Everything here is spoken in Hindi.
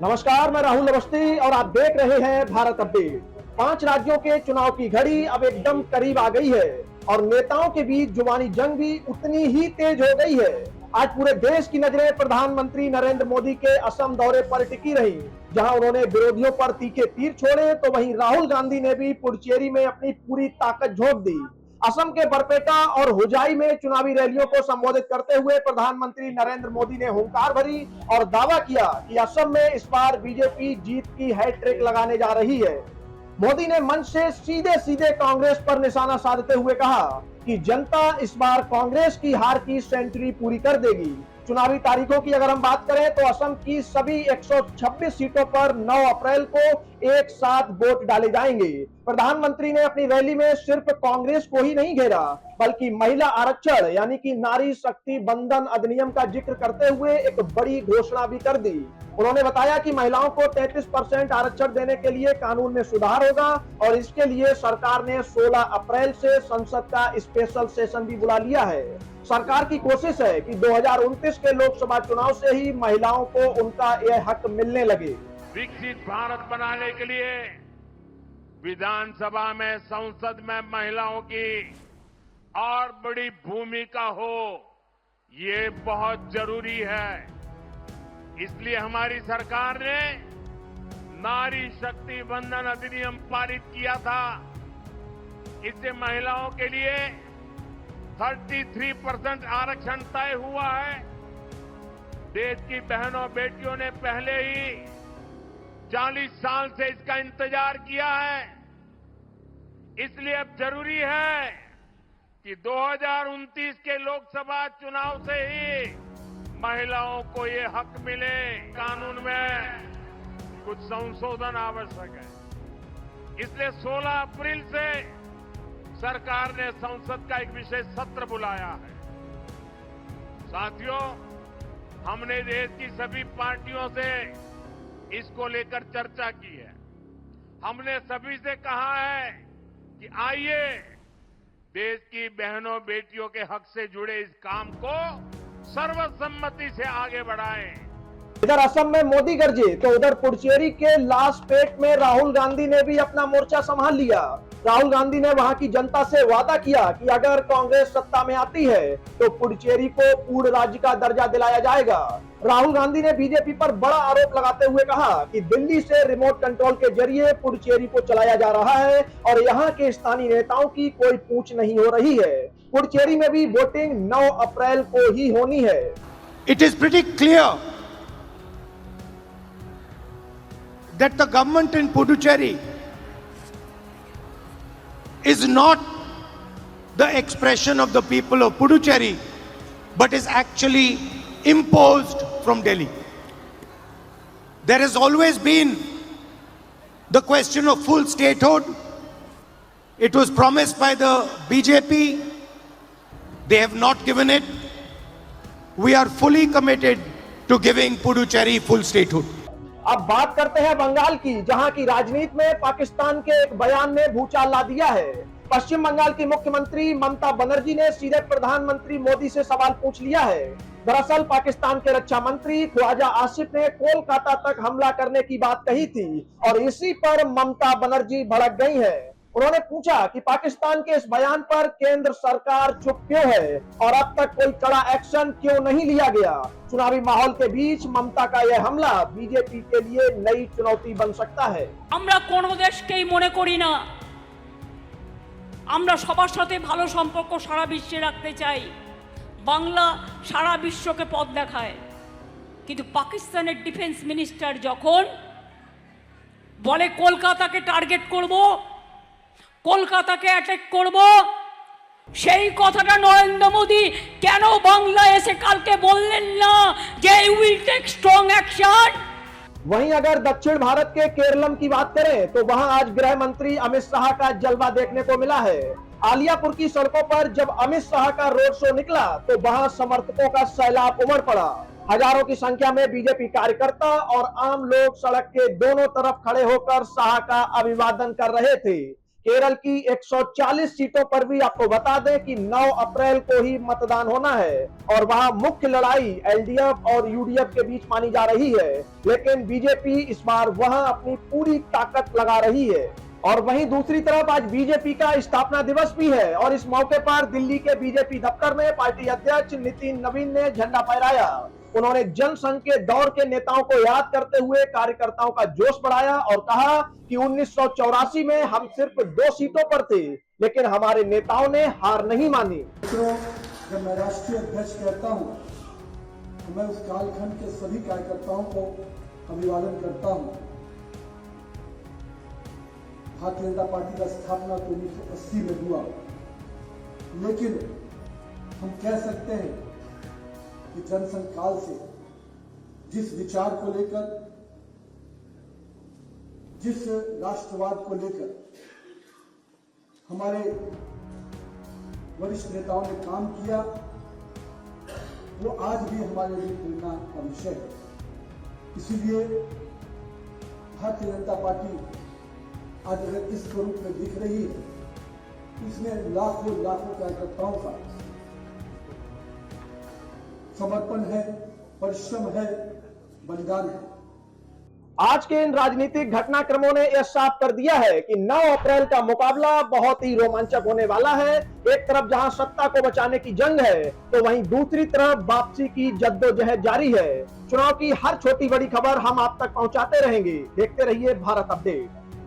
नमस्कार, मैं राहुल अवस्थी और आप देख रहे हैं भारत अपडेट। 5 राज्यों के चुनाव की घड़ी अब एकदम करीब आ गई है और नेताओं के बीच जुबानी जंग भी उतनी ही तेज हो गई है। आज पूरे देश की नजरें प्रधानमंत्री नरेंद्र मोदी के असम दौरे पर टिकी रही, जहां उन्होंने विरोधियों पर तीखे तीर छोड़े, तो वहीं राहुल गांधी ने भी पुडुचेरी में अपनी पूरी ताकत झोंक दी। असम के बरपेटा और हुजाई में चुनावी रैलियों को संबोधित करते हुए प्रधानमंत्री नरेंद्र मोदी ने हुंकार भरी और दावा किया कि असम में इस बार बीजेपी जीत की हैट्रिक लगाने जा रही है। मोदी ने मंच से सीधे सीधे कांग्रेस पर निशाना साधते हुए कहा कि जनता इस बार कांग्रेस की हार की सेंचुरी पूरी कर देगी। चुनावी तारीखों की अगर हम बात करें तो असम की सभी 126 सीटों पर 9 अप्रैल को एक साथ वोट डाले जाएंगे। प्रधानमंत्री ने अपनी रैली में सिर्फ कांग्रेस को ही नहीं घेरा, बल्कि महिला आरक्षण यानी कि नारी शक्ति बंधन अधिनियम का जिक्र करते हुए एक बड़ी घोषणा भी कर दी। उन्होंने बताया कि महिलाओं को 33% आरक्षण देने के लिए कानून में सुधार होगा और इसके लिए सरकार ने 16 अप्रैल से संसद का स्पेशल सेशन भी बुला लिया है। सरकार की कोशिश है कि 2029 के लोकसभा चुनाव से ही महिलाओं को उनका यह हक मिलने लगे। विकसित भारत बनाने के लिए विधानसभा में, संसद में महिलाओं की और बड़ी भूमिका हो, ये बहुत जरूरी है। इसलिए हमारी सरकार ने नारी शक्ति बंधन अधिनियम पारित किया था। इससे महिलाओं के लिए 33% आरक्षण तय हुआ है। देश की बहनों बेटियों ने पहले ही 40 साल से इसका इंतजार किया है। इसलिए अब जरूरी है कि 2029 के लोकसभा चुनाव से ही महिलाओं को ये हक मिले। कानून में कुछ संशोधन आवश्यक है, इसलिए 16 अप्रैल से सरकार ने संसद का एक विशेष सत्र बुलाया है। साथियों, हमने देश की सभी पार्टियों से इसको लेकर चर्चा की है। हमने सभी से कहा है कि आइए देश की बहनों बेटियों के हक से जुड़े इस काम को सर्वसम्मति से आगे बढ़ाएं। इधर असम में मोदी गरजे तो उधर पुडुचेरी के लासपेट में राहुल गांधी ने भी अपना मोर्चा संभाल लिया। राहुल गांधी ने वहां की जनता से वादा किया कि अगर कांग्रेस सत्ता में आती है तो पुडुचेरी को पूर्ण राज्य का दर्जा दिलाया जाएगा। राहुल गांधी ने बीजेपी पर बड़ा आरोप लगाते हुए कहा कि दिल्ली से रिमोट कंट्रोल के जरिए पुडुचेरी को चलाया जा रहा है और यहाँ के स्थानीय नेताओं की कोई पूछ नहीं हो रही है। पुडुचेरी में भी वोटिंग 9 अप्रैल को ही होनी है। It is pretty clear that the government in Puducherry is not the expression of the people of Puducherry, but is actually imposed from Delhi. There has always been the question of full statehood. It was promised by the BJP. They have not given it. We are fully committed to giving Puducherry full statehood. अब बात करते हैं बंगाल की, जहां की राजनीति में पाकिस्तान के एक बयान ने भूचाल ला दिया है। पश्चिम बंगाल की मुख्यमंत्री ममता बनर्जी ने सीधे प्रधानमंत्री मोदी से सवाल पूछ लिया है। दरअसल पाकिस्तान के रक्षा मंत्री ख्वाजा आसिफ ने कोलकाता तक हमला करने की बात कही थी और इसी पर ममता बनर्जी भड़क गई हैं। उन्होंने पूछा कि पाकिस्तान के इस बयान पर केंद्र सरकार चुप क्यों है और अब तक कोई कड़ा एक्शन क्यों नहीं लिया गया। चुनावी माहौल के बीच ममता का यह हमला बीजेपी के लिए नई चुनौती बन सकता है। আমরা কোনো দেশকেই মনে করি না, আমরা সবার সাথে ভালো সম্পর্ক সারা বিশ্বে রাখতে চাই। বাংলা সারা বিশ্বকে পথ দেখায়, কিন্তু পাকিস্তানের ডিফেন্স মিনিস্টার যখন বলে কলকাতাকে টার্গেট করব, কলকাতাকে অ্যাটাক করব, সেই কথাটা নরেন্দ্র মোদি কেন বাংলা এসে কালকে বললেন না যে উইল টেক স্ট্রং অ্যাকশন। वहीं अगर दक्षिण भारत के केरलम की बात करें तो वहां आज गृह मंत्री अमित शाह का जलवा देखने को मिला है। आलियापुर की सड़कों पर जब अमित शाह का रोड शो निकला तो वहां समर्थकों का सैलाब उमड़ पड़ा। हजारों की संख्या में बीजेपी कार्यकर्ता और आम लोग सड़क के दोनों तरफ खड़े होकर शाह का अभिवादन कर रहे थे। केरल की 140 सीटों पर भी आपको बता दें कि 9 अप्रैल को ही मतदान होना है और वहां मुख्य लड़ाई एलडीएफ और यूडीएफ के बीच मानी जा रही है। लेकिन बीजेपी इस बार वहां अपनी पूरी ताकत लगा रही है। और वहीं दूसरी तरफ आज बीजेपी का स्थापना दिवस भी है और इस मौके पर दिल्ली के बीजेपी दफ्तर में पार्टी अध्यक्ष नितिन नवीन ने झंडा फहराया। उन्होंने जनसंघ के दौर के नेताओं को याद करते हुए कार्यकर्ताओं का जोश बढ़ाया और कहा कि 1984 में हम सिर्फ 2 सीटों पर थे, लेकिन हमारे नेताओं ने हार नहीं मानी। जब मैं राष्ट्रीय अध्यक्ष कहता हूं तो मैं उस कालखंड के सभी कार्यकर्ताओं को अभिवादन करता हूं। भारतीय जनता पार्टी का स्थापना तो 1980 में हुआ, लेकिन हम कह सकते हैं कि जनसंघ काल से जिस विचार को लेकर, जिस राष्ट्रवाद को लेकर हमारे वरिष्ठ नेताओं ने काम किया, वो आज भी हमारे लिए प्रेरणा का विषय है। इसीलिए भारतीय जनता पार्टी आज अगर इस स्वरूप में दिख रही है, इसमें लाखों कार्यकर्ताओं का समर्पण है, परिश्रम है, बलिदान है। आज के इन राजनीतिक घटनाक्रमों ने यह साफ कर दिया है कि 9 अप्रैल का मुकाबला बहुत ही रोमांचक होने वाला है। एक तरफ जहां सत्ता को बचाने की जंग है, तो वहीं दूसरी तरफ वापसी की जद्दोजहद जारी है। चुनाव की हर छोटी बड़ी खबर हम आप तक पहुंचाते रहेंगे। देखते रहिए भारत अपडेट।